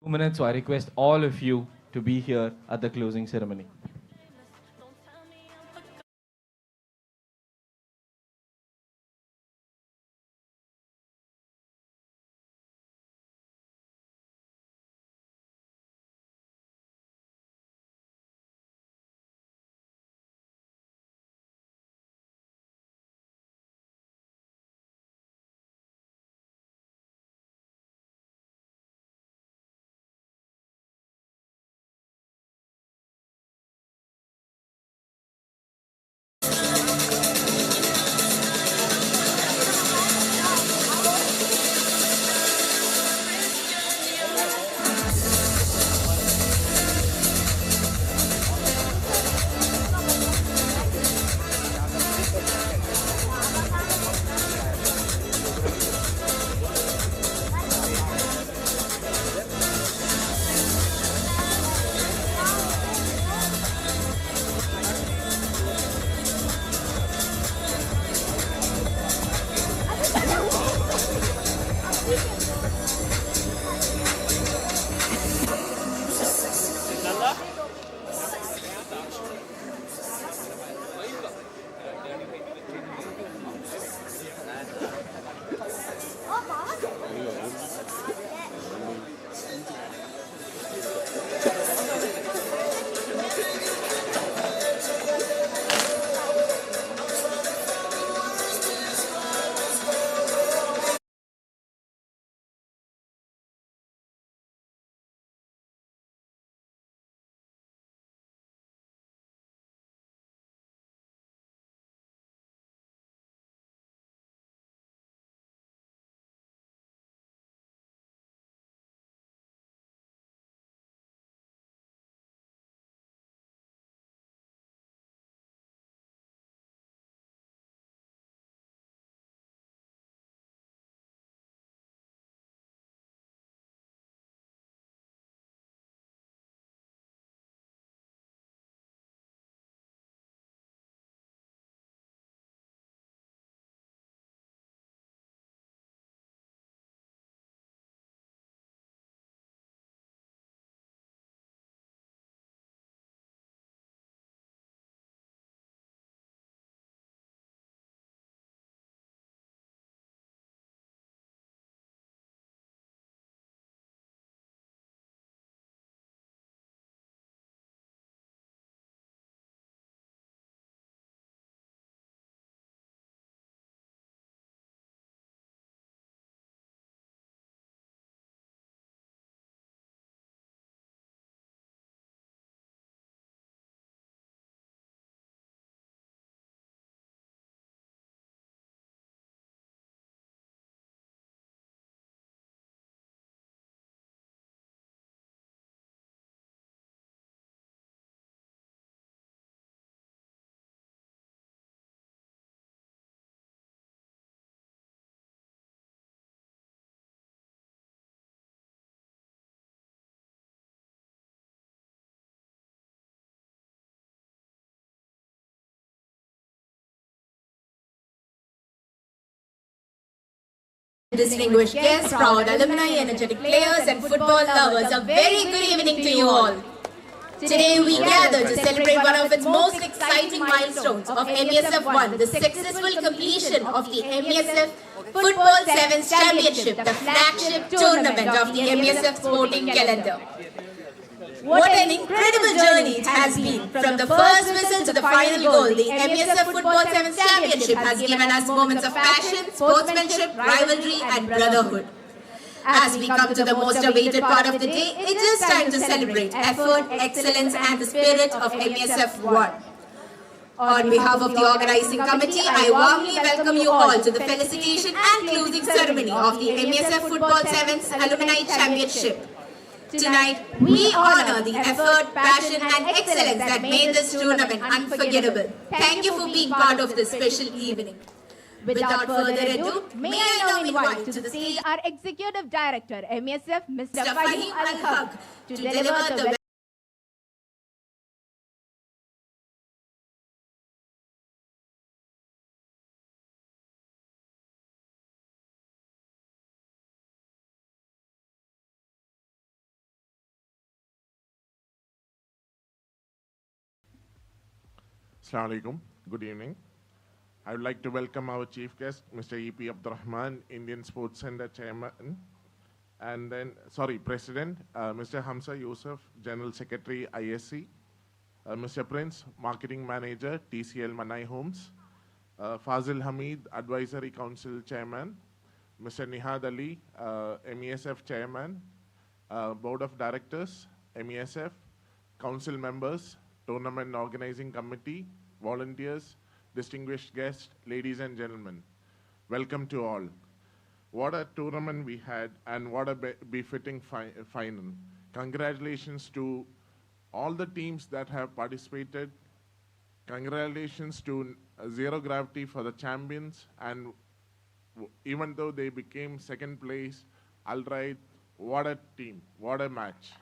2 minutes, so I request all of you to be here at the closing ceremony. Distinguished guests, proud alumni, energetic players, and football lovers, a very good evening to you all. Today we gather to celebrate one of its most exciting milestones of MESF 1, the successful completion of the MESF Football Sevens Championship, the flagship tournament of the MESF sporting calendar. What an incredible journey it has been. From the first whistle to the final goal, the MESF Football Sevens Championship has given us moments of passion, sportsmanship, rivalry and brotherhood. As we come to the most awaited part of the day, it is time to celebrate effort, excellence and the spirit of MESF 1. On behalf of the organizing committee, I warmly welcome you all to the felicitation and closing ceremony of the MESF Football Sevens Alumni Championship. Tonight, we honor the effort, passion and excellence that made this tournament unforgettable. Thank you for being part of this special evening. Without further ado, may I now invite to the stage our Executive Director, MESF, Mr. Mr. Fahim Fahim Al-Haq to deliver the Assalamu alaikum. Good evening. I would like to welcome our chief guest, Mr. E.P. Abdurrahman, Indian Sports Center Chairman, and then, President, Mr. Hamza Yusuf, General Secretary, ISC, Mr. Prince, Marketing Manager, TCL Manai Homes, Fazil Hamid, Advisory Council Chairman, Mr. Nihad Ali, MESF Chairman, Board of Directors, MESF, Council members, Tournament Organizing Committee, volunteers, distinguished guests, ladies and gentlemen. Welcome to all. What a tournament we had and what a befitting final. Congratulations to all the teams that have participated. Congratulations to Zero Gravity for the champions, and even though they became second place, all right, what a team, what a match.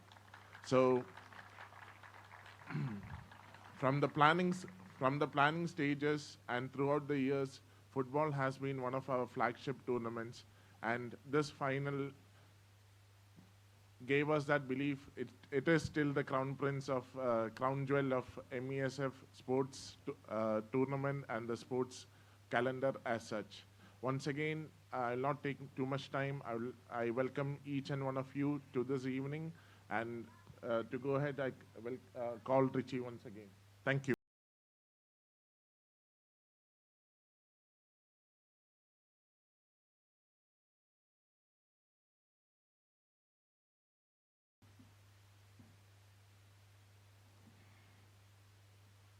So from the planning stages and throughout the years, football has been one of our flagship tournaments, and this final gave us that belief. It is still the crown jewel of MESF sports tournament and the sports calendar as such. Once again, I'll not take too much time. I welcome each and one of you to this evening, and to go ahead, I will call Richie once again. Thank you.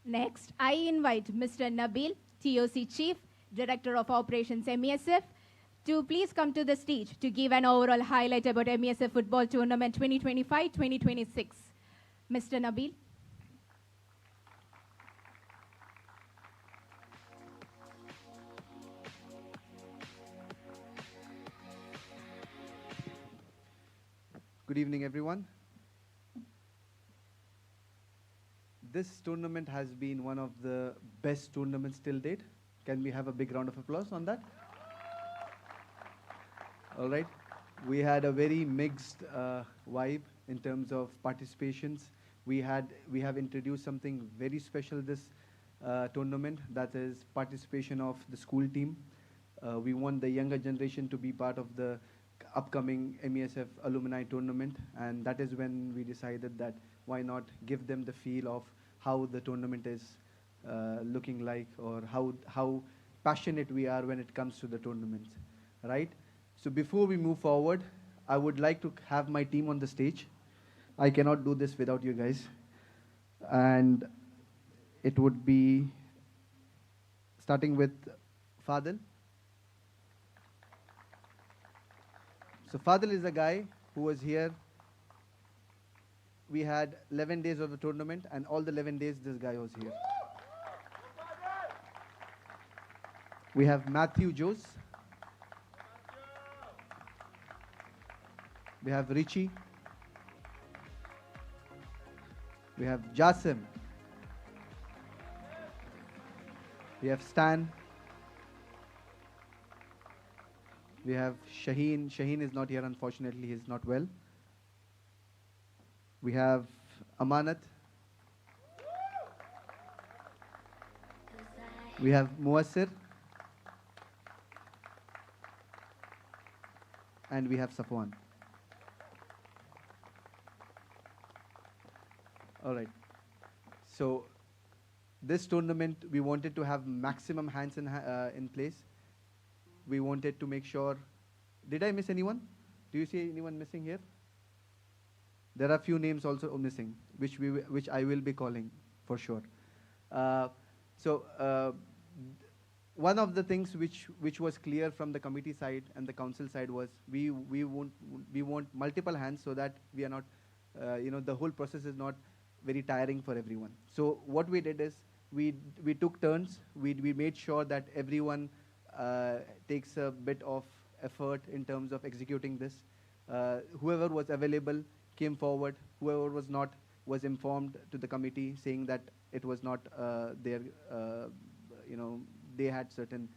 Next, I invite Mr. Nabil, TOC Chief, Director of Operations MESF, to please come to the stage to give an overall highlight about MESF Football Tournament 2025-2026. Mr. Nabil. Good evening, everyone. This tournament has been one of the best tournaments till date. Can we have a big round of applause on that? All right. We had a very mixed vibe in terms of participations. We have introduced something very special this tournament, that is participation of the school team. We want the younger generation to be part of the upcoming MESF alumni tournament, and that is when we decided that why not give them the feel of how the tournament is looking like, or how passionate we are when it comes to the tournaments, right? So before we move forward, I would like to have my team on the stage. I cannot do this without you guys. And it would be starting with Fadil. So Fadil is a guy who was here. We had 11 days of the tournament, and all the 11 days this guy was here. We have Matthew Jose. We have Richie. We have Jasim. We have Stan. We have Shaheen. Shaheen is not here, unfortunately, he's not well. We have Amanat. We have Muassir. And we have Safwan. All right. So this tournament, we wanted to have maximum hands in place. We wanted to make sure. Did I miss anyone? Do you see anyone missing here? There are a few names also missing, which I will be calling for sure. One of the things which was clear from the committee side and the council side was we want multiple hands so that we are not, the whole process is not very tiring for everyone. So what we did is we took turns. We made sure that everyone takes a bit of effort in terms of executing this. Whoever was available came forward. Whoever was not was informed to the committee, saying that it was not they had certain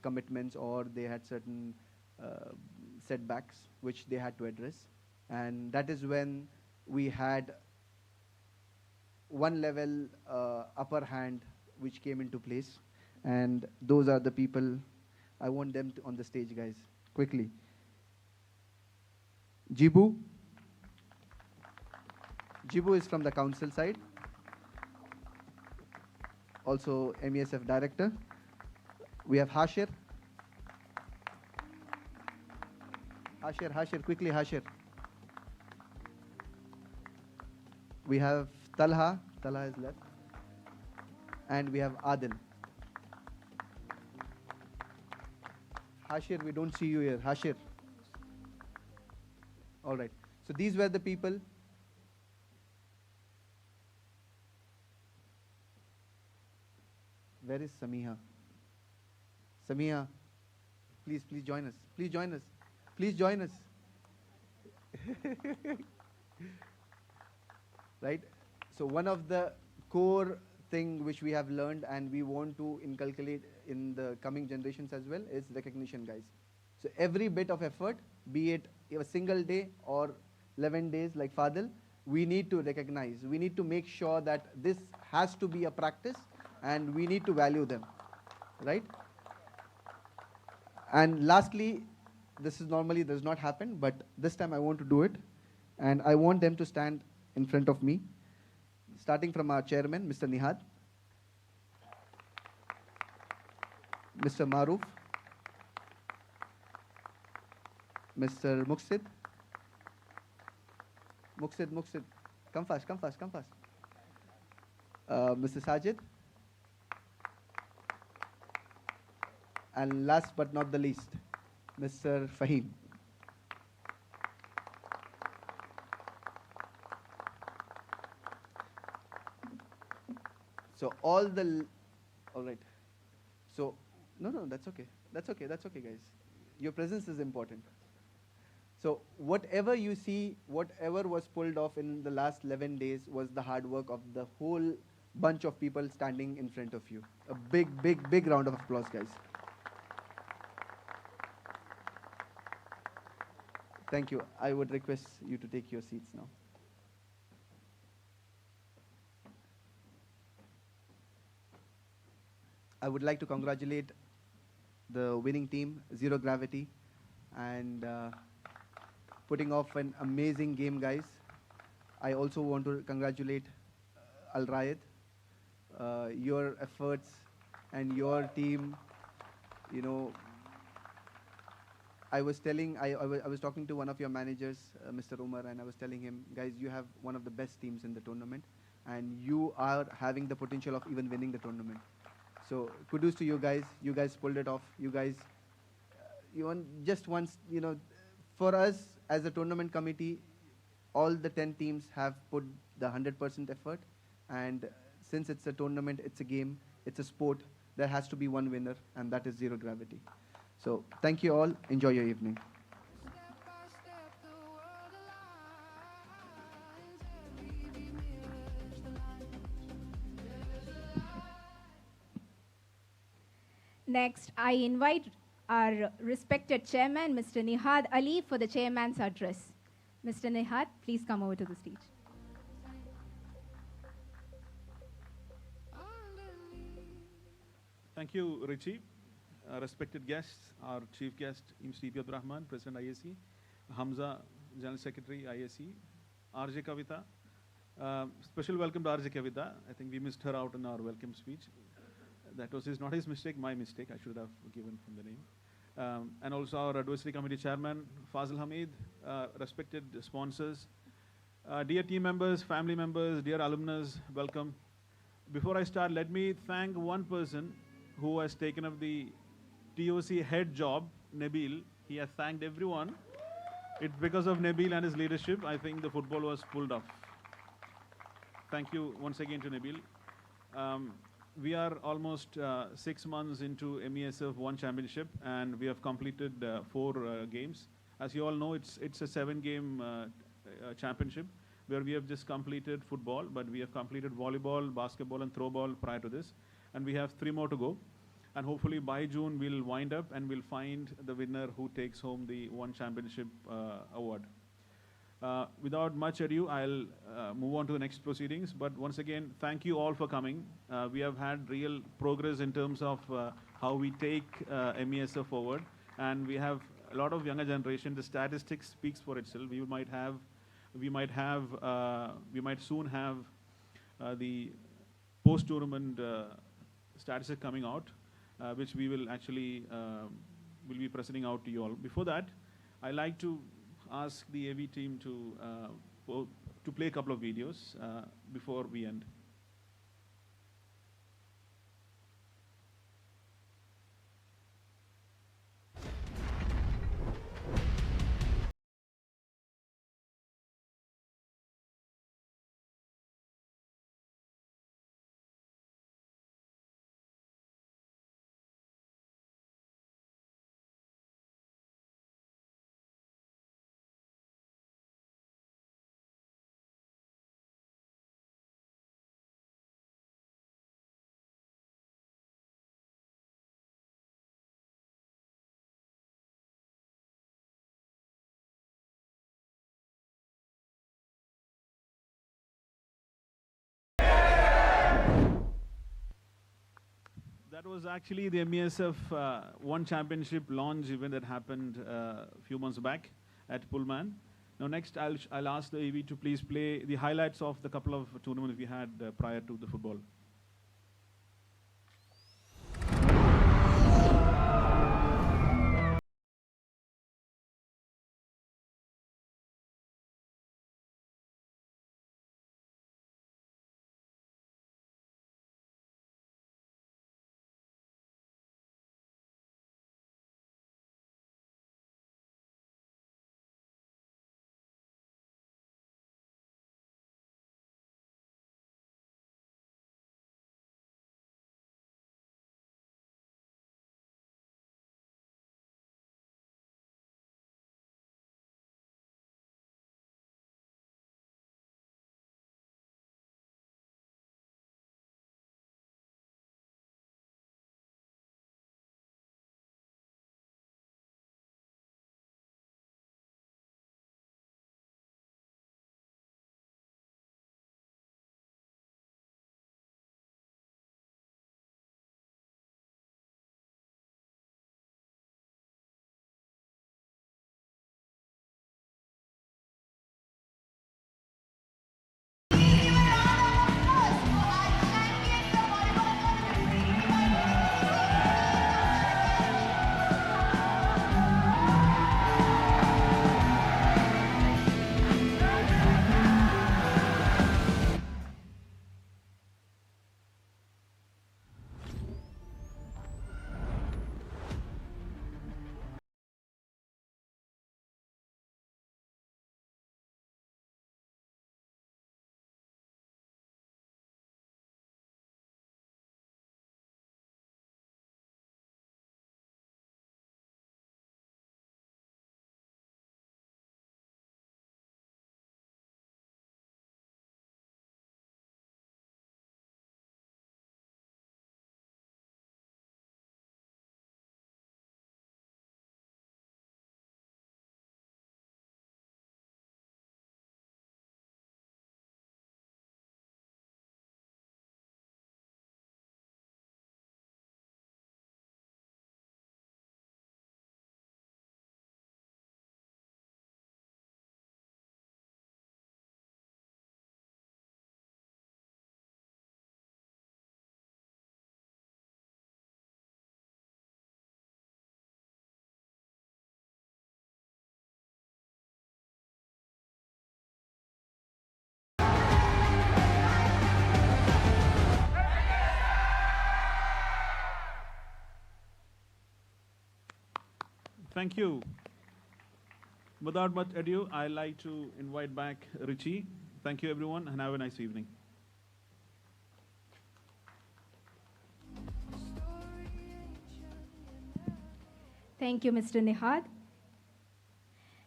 commitments, or they had certain setbacks which they had to address. And that is when we had one level upper hand which came into place. And those are the people, I want them on the stage, guys, quickly. Jibu. Jibu is from the council side, also MESF director. We have Hashir. Hashir, quickly, Hashir. We have Talha. Talha is left. And we have Adil. Hashir, we don't see you here. Hashir. All right. So these were the people. Where is Samiha? Samiha, please join us. Please join us. Please join us. Right? So one of the core thing which we have learned and we want to inculcate in the coming generations as well is recognition, guys. So every bit of effort, be it a single day or 11 days like Fadil, we need to recognize. We need to make sure that this has to be a practice and we need to value them, right? And lastly, this is normally does not happen, but this time I want to do it. And I want them to stand in front of me, starting from our chairman, Mr. Nihad, Mr. Maruf, Mr. Muqsid. Muqsid, come fast. Mr. Sajid. And last but not the least, Mr. Fahim. So all right. So, no, that's okay. That's okay, guys. Your presence is important. So whatever you see, whatever was pulled off in the last 11 days was the hard work of the whole bunch of people standing in front of you. A big round of applause, guys. Thank you. I would request you to take your seats now. I would like to congratulate the winning team, Zero Gravity, and putting off an amazing game, guys. I also want to congratulate Al Rayed. Your efforts and your team, you know, I was talking to one of your managers, Mr. Umar, and I was telling him, guys, you have one of the best teams in the tournament, and you are having the potential of even winning the tournament. So kudos to you guys. You guys pulled it off. You guys, just once, for us as a tournament committee, all the 10 teams have put the 100% effort. And since it's a tournament, it's a game, it's a sport, there has to be one winner, and that is Zero Gravity. So thank you all. Enjoy your evening. Next, I invite our respected chairman, Mr. Nihad Ali, for the chairman's address. Mr. Nihad, please come over to the stage. Thank you, Richie. Respected guests, our chief guest, Mr. EP Abdurrahman, President IAC, Hamza, General Secretary IAC, RJ Kavita. Special welcome to RJ Kavita. I think we missed her out in our welcome speech. That was not his mistake, my mistake. I should have given him the name. And also our advisory committee chairman, Fazil Hamid, respected sponsors, dear team members, family members, dear alumnus, welcome. Before I start, let me thank one person who has taken up the TOC head job, Nabil. He has thanked everyone. It's because of Nabil and his leadership, I think the football was pulled off. Thank you once again to Nabil. We are almost 6 months into MESF One Championship, and we have completed 4 games. As you all know, it's a 7-game championship where we have just completed football, but we have completed volleyball, basketball, and throwball prior to this. And we have 3 more to go. And hopefully by June, we'll wind up and we'll find the winner who takes home the One Championship award. Without much ado, I'll move on to the next proceedings. But once again, thank you all for coming. We have had real progress in terms of how we take MESF forward, and we have a lot of younger generation. The statistics speaks for itself. We might soon have the post-tournament statistics coming out, which we will actually will be presenting out to you all. Before that, I like to ask the AV team to play a couple of videos before we end. That was actually the MESF One Championship launch event that happened a few months back at Pullman. Now next, I'll ask the AV to please play the highlights of the couple of tournaments we had prior to the football. Thank you. Without much ado, I'd like to invite back Richie. Thank you, everyone, and have a nice evening. Thank you, Mr. Nihad.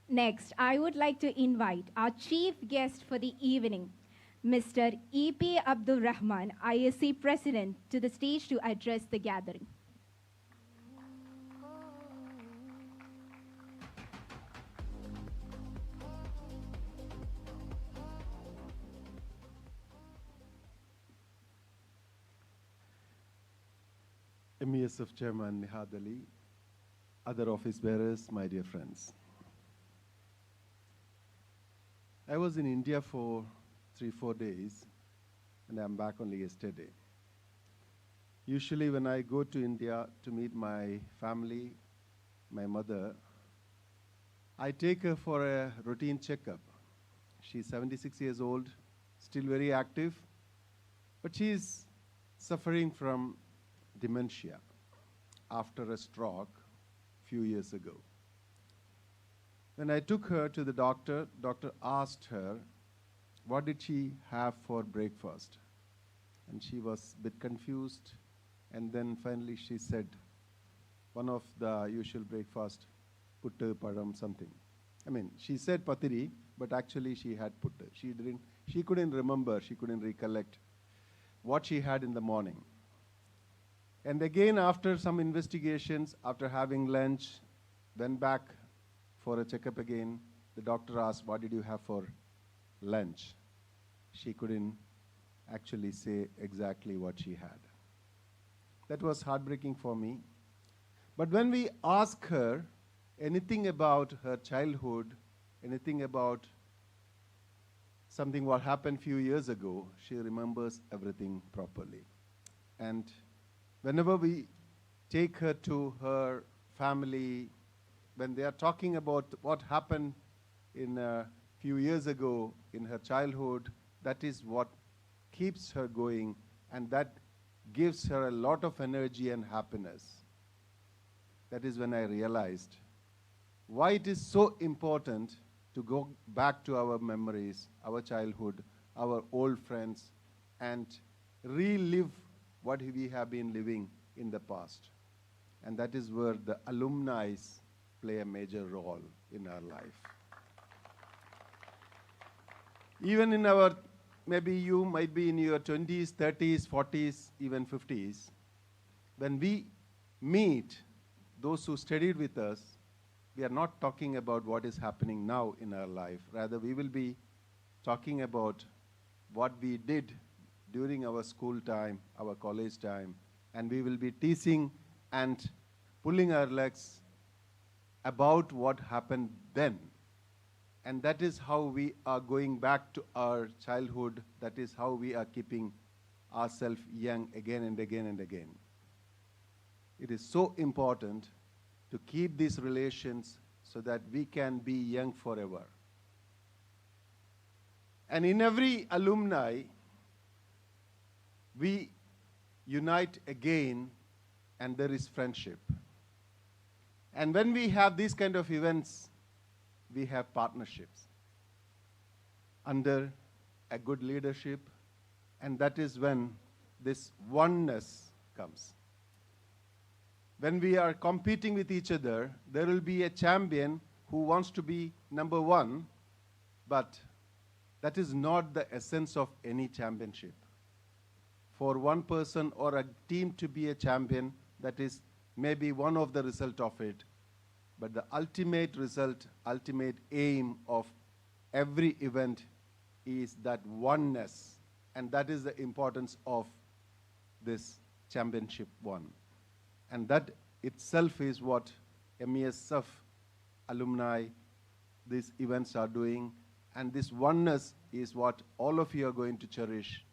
Next, I would like to invite our chief guest for the evening, Mr. E.P. Abdul Rahman, ISC President, to the stage to address the gathering. MESF Chairman Nihad Ali, other office bearers, my dear friends. I was in India for 3-4 days, and I'm back only yesterday. Usually when I go to India to meet my family, my mother, I take her for a routine checkup. She's 76 years old, still very active, but she's suffering from dementia after a stroke a few years ago. When I took her to the doctor asked her, what did she have for breakfast? And she was a bit confused. And then finally she said, one of the usual breakfast, puttu, padam, something. I mean, she said patiri, but actually she had puttu. She couldn't remember, she couldn't recollect what she had in the morning. And again, after some investigations, after having lunch, went back for a checkup again. The doctor asked, what did you have for lunch? She couldn't actually say exactly what she had. That was heartbreaking for me. But when we ask her anything about her childhood, anything about something what happened few years ago, she remembers everything properly. And whenever we take her to her family, when they are talking about what happened in a few years ago in her childhood, that is what keeps her going, and that gives her a lot of energy and happiness. That is when I realized why it is so important to go back to our memories, our childhood, our old friends, and relive what we have been living in the past. And that is where the alumni play a major role in our life. Even in our, maybe you might be in your 20s, 30s, 40s, even 50s, when we meet those who studied with us, we are not talking about what is happening now in our life. Rather, we will be talking about what we did during our school time, our college time, and we will be teasing and pulling our legs about what happened then. And that is how we are going back to our childhood. That is how we are keeping ourselves young again and again and again. It is so important to keep these relations so that we can be young forever. And in every alumni, we unite again, and there is friendship. And when we have these kind of events, we have partnerships under a good leadership, and that is when this oneness comes. When we are competing with each other, there will be a champion who wants to be number one, but that is not the essence of any championship. For one person or a team to be a champion, that is maybe one of the result of it. But the ultimate result, ultimate aim of every event is that oneness. And that is the importance of this championship one. And that itself is what MESF alumni, these events are doing. And this oneness is what all of you are going to cherish.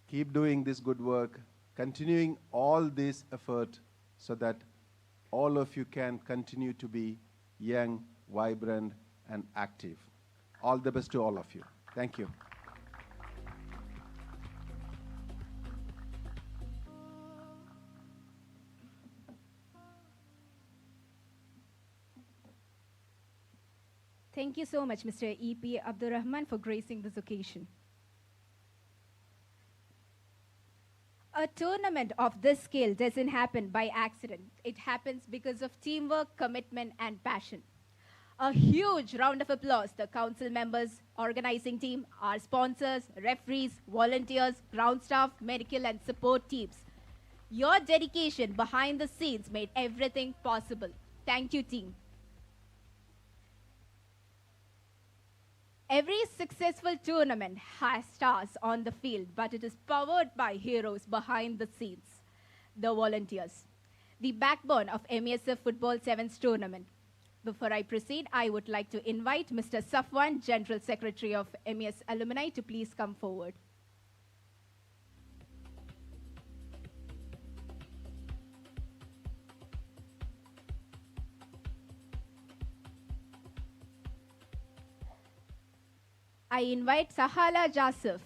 Keep doing this good work, continuing all this effort so that all of you can continue to be young, vibrant, and active. All the best to all of you. Thank you. Thank you so much, Mr. E.P. Abdurrahman, for gracing this occasion. A tournament of this scale doesn't happen by accident. It happens because of teamwork, commitment, and passion. A huge round of applause to the council members, organizing team, our sponsors, referees, volunteers, ground staff, medical and support teams. Your dedication behind the scenes made everything possible. Thank you, team. Every successful tournament has stars on the field, but it is powered by heroes behind the scenes. the volunteers, the backbone of MESF Football Sevens tournament. Before I proceed, I would like to invite Mr. Safwan, General Secretary of MES Alumni, to please come forward. I invite Sahala Jasif.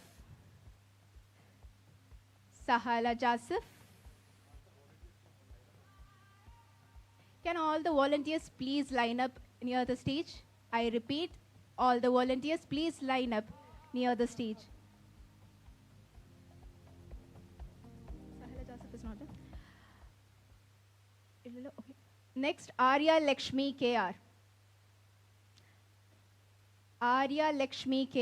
Sahala Jasif. Can all the volunteers please line up near the stage? I repeat, all the volunteers please line up near the stage. Sahala Jasif is not there. Okay. Next, Arya Lakshmi KR. Arya Lakshmi KR.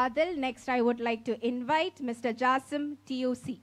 Adil, next I would like to invite Mr. Jasim, TOC.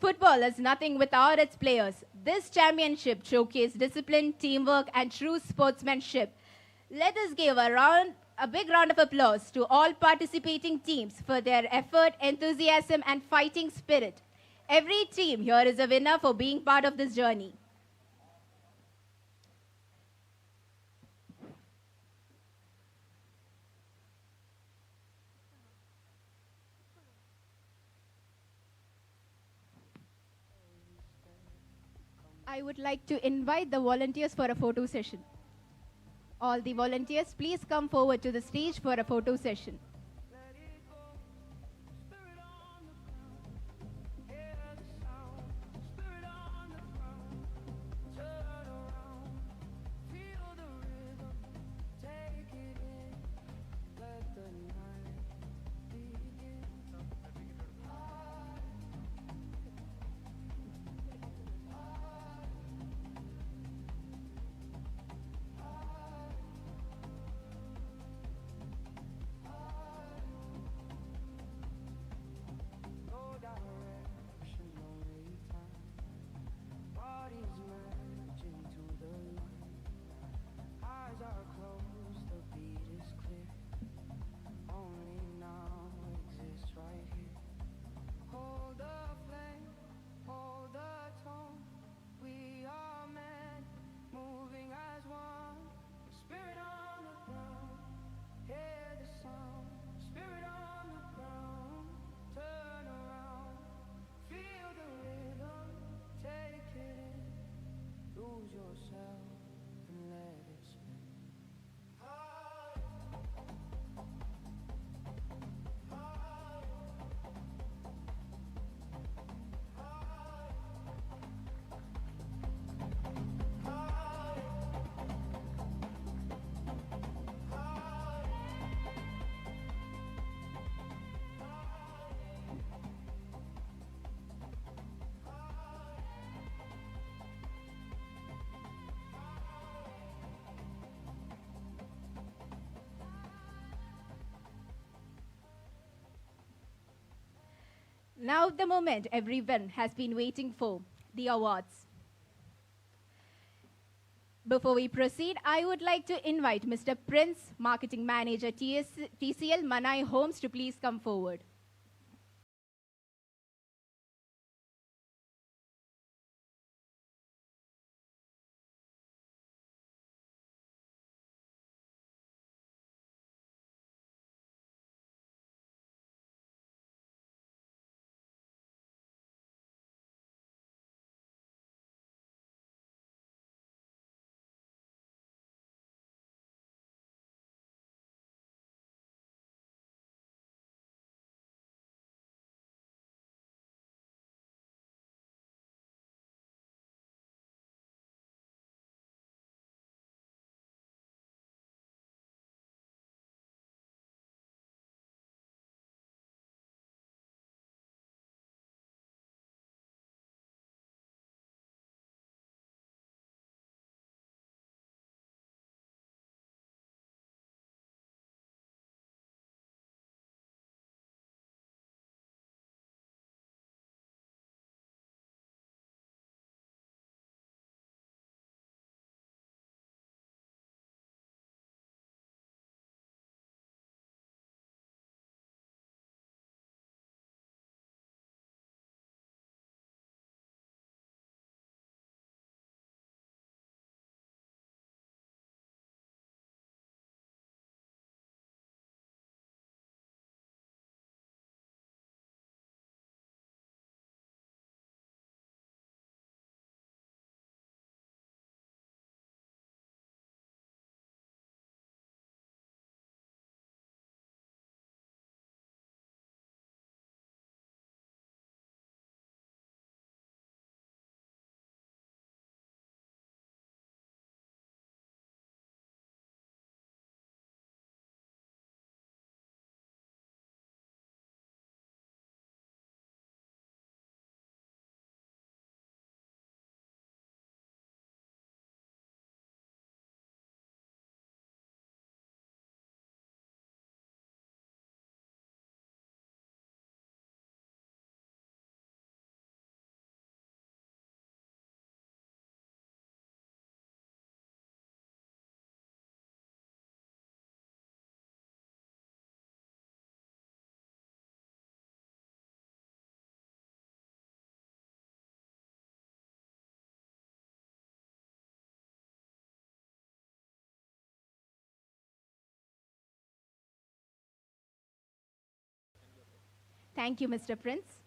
Football is nothing without its players. This championship showcased discipline, teamwork, and true sportsmanship. Let us give a big round of applause to all participating teams for their effort, enthusiasm, and fighting spirit. Every team here is a winner for being part of this journey. I would like to invite the volunteers for a photo session. All the volunteers, please come forward to the stage for a photo session. Now the moment everyone has been waiting for, the awards. Before we proceed, I would like to invite Mr. Prince, Marketing Manager TCL Manai Homes, to please come forward. Thank you, Mr. Prince.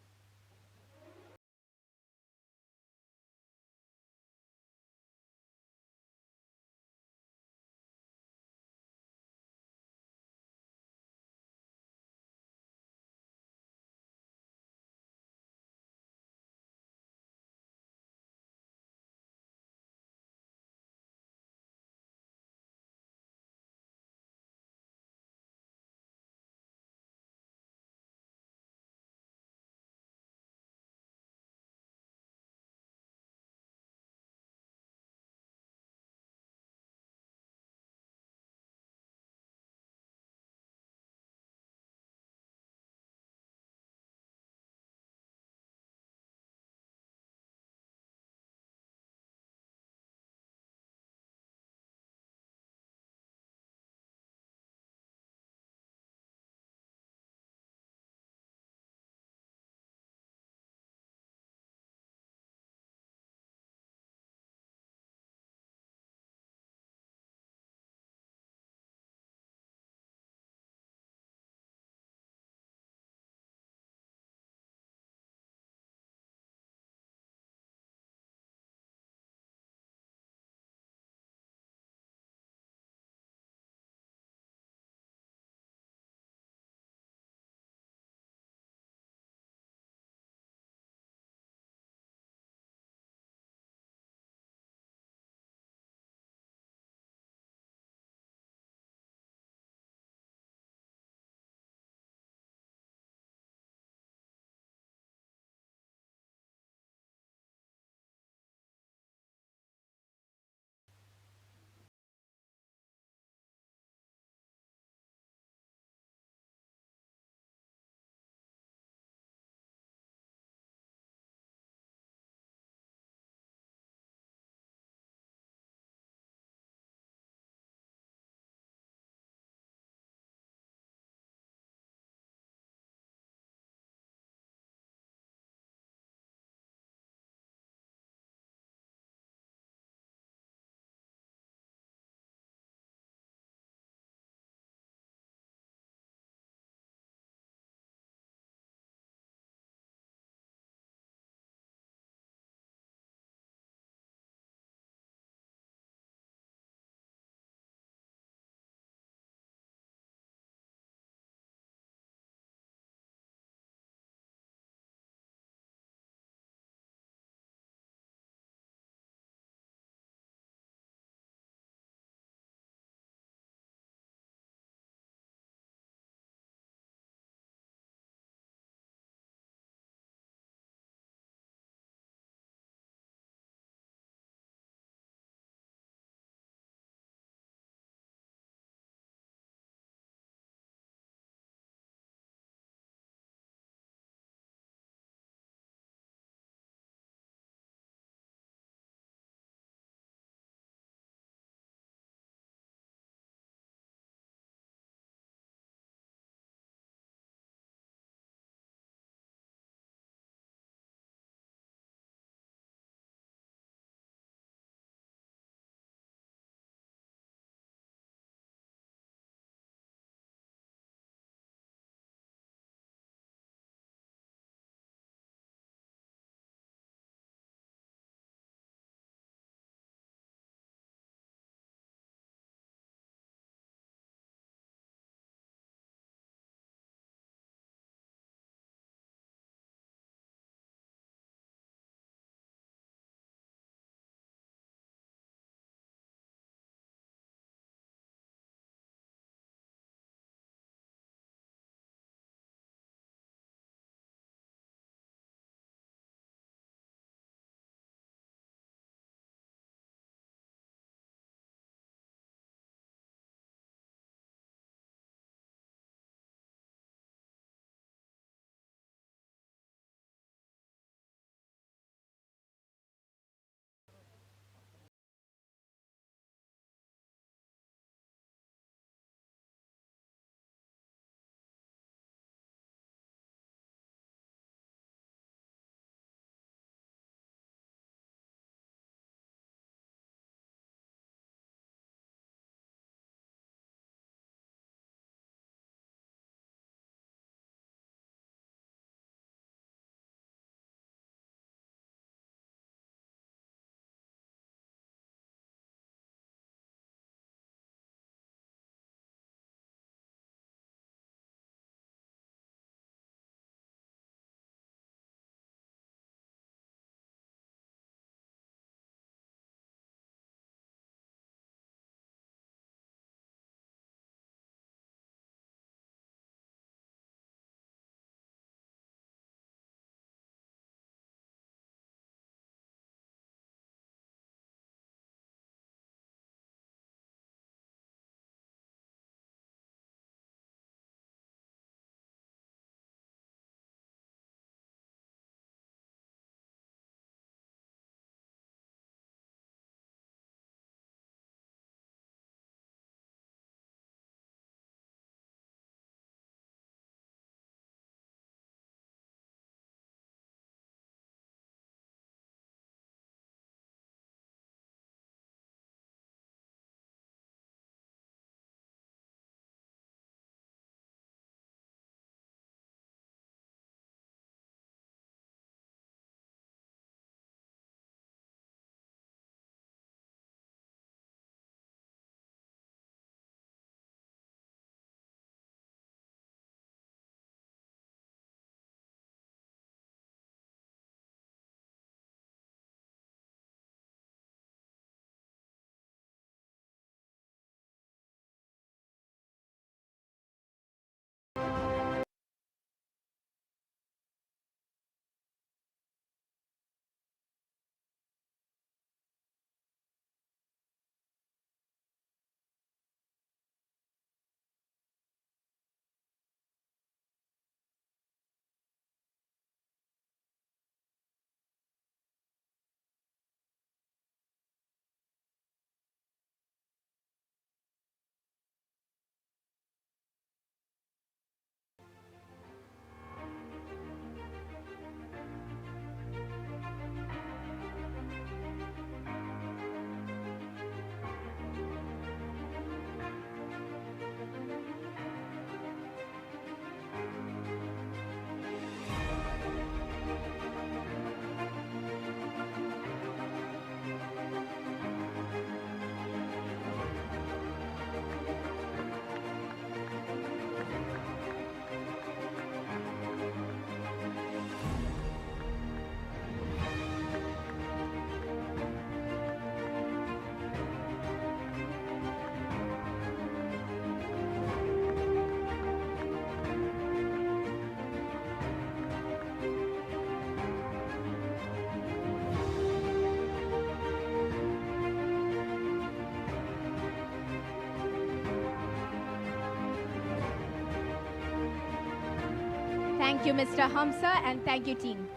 Thank you, Mr. Hamza, and thank you, team.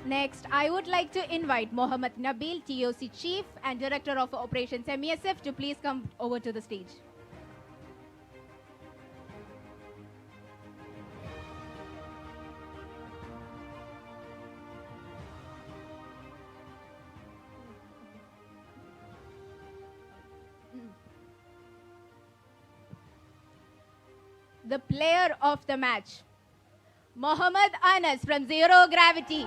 Next, I would like to invite Mohammed Nabil, TOC Chief and Director of Operations MESF, to please come over to the stage. The player of the match, Mohammed Anas from Zero Gravity.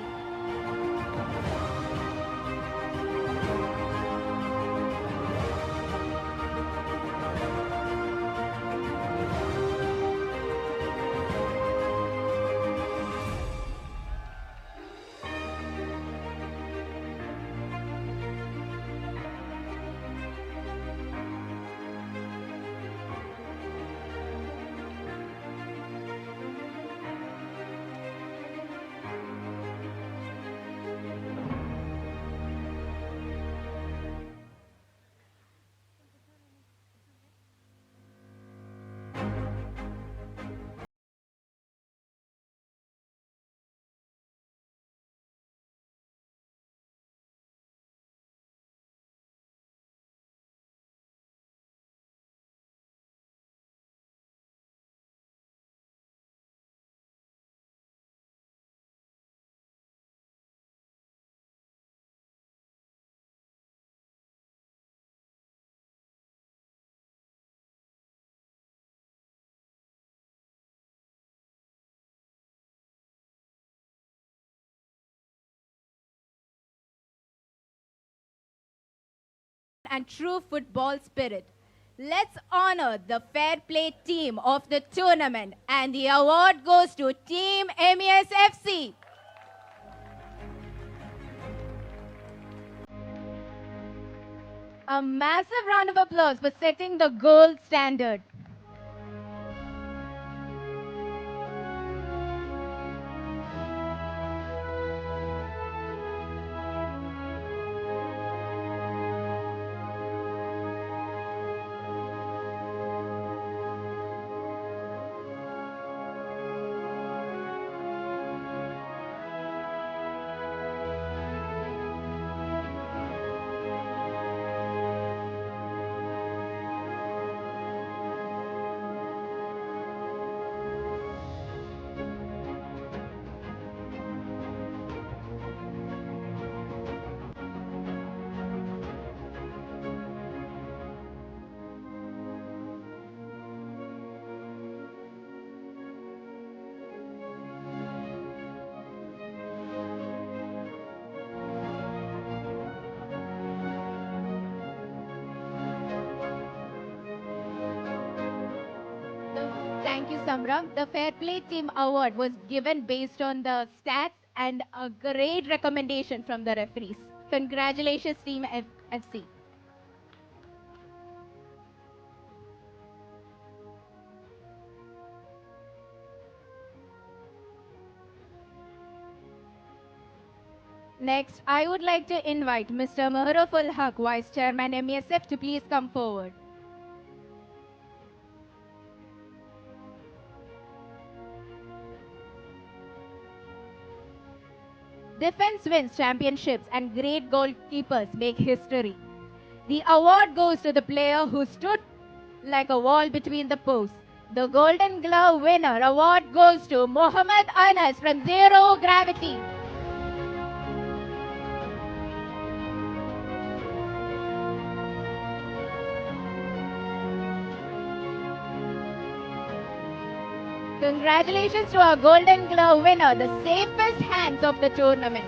And true football spirit. Let's honor the fair play team of the tournament, and the award goes to Team MESFC. A massive round of applause for setting the gold standard. Thank you, Samra. The Fair Play Team Award was given based on the stats and a great recommendation from the referees. Congratulations, Team FC. Next, I would like to invite Mr. Mahruful Haq, Vice Chairman MESF, to please come forward. Defense wins championships and great goalkeepers make history. The award goes to the player who stood like a wall between the posts. The Golden Glove winner award goes to Mohammed Anas from Zero Gravity. Congratulations to our Golden Glove winner, the safest hands of the tournament.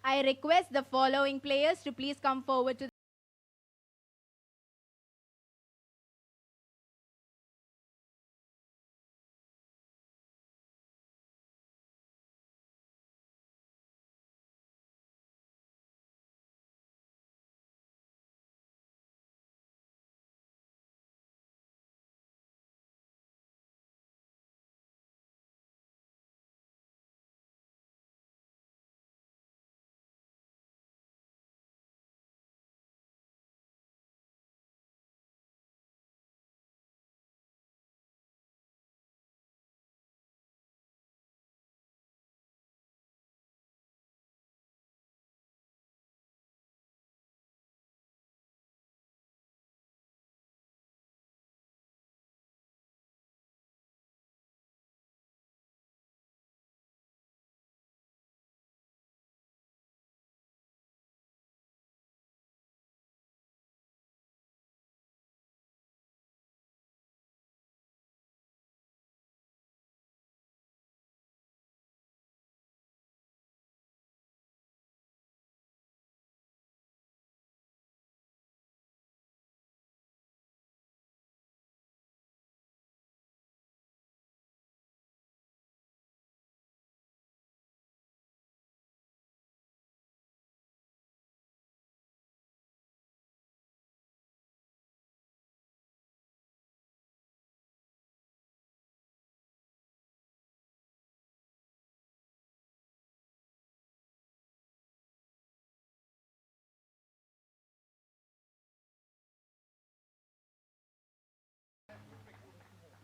I request the following players to please come forward to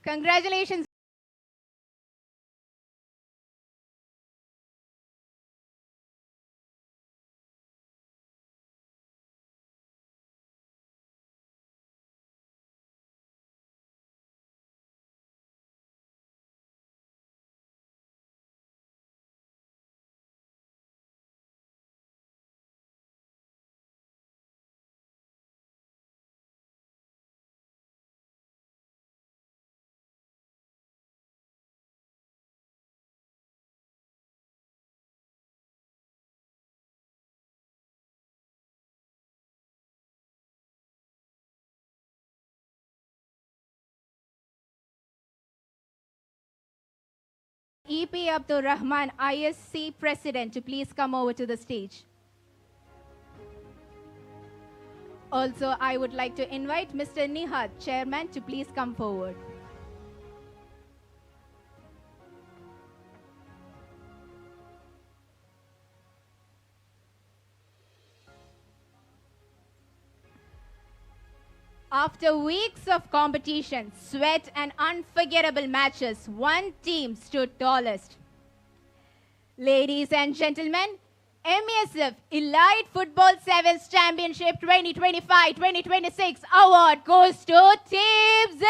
congratulations. EP Abdul Rahman, ISC President, to please come over to the stage. Also, I would like to invite Mr. Nihat, Chairman, to please come forward. After weeks of competition, sweat, and unforgettable matches, one team stood tallest. Ladies and gentlemen, MESF Elite Football Sevens Championship 2025-2026 award goes to Team 0.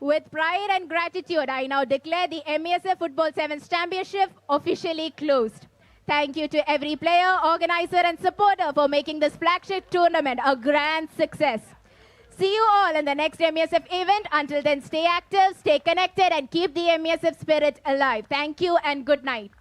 With pride and gratitude, I now declare the MESF Football Sevens Championship officially closed. Thank you to every player, organizer and supporter for making this flagship tournament a grand success. See you all in the next MESF event. Until then, stay active, stay connected and keep the MESF spirit alive. Thank you and good night.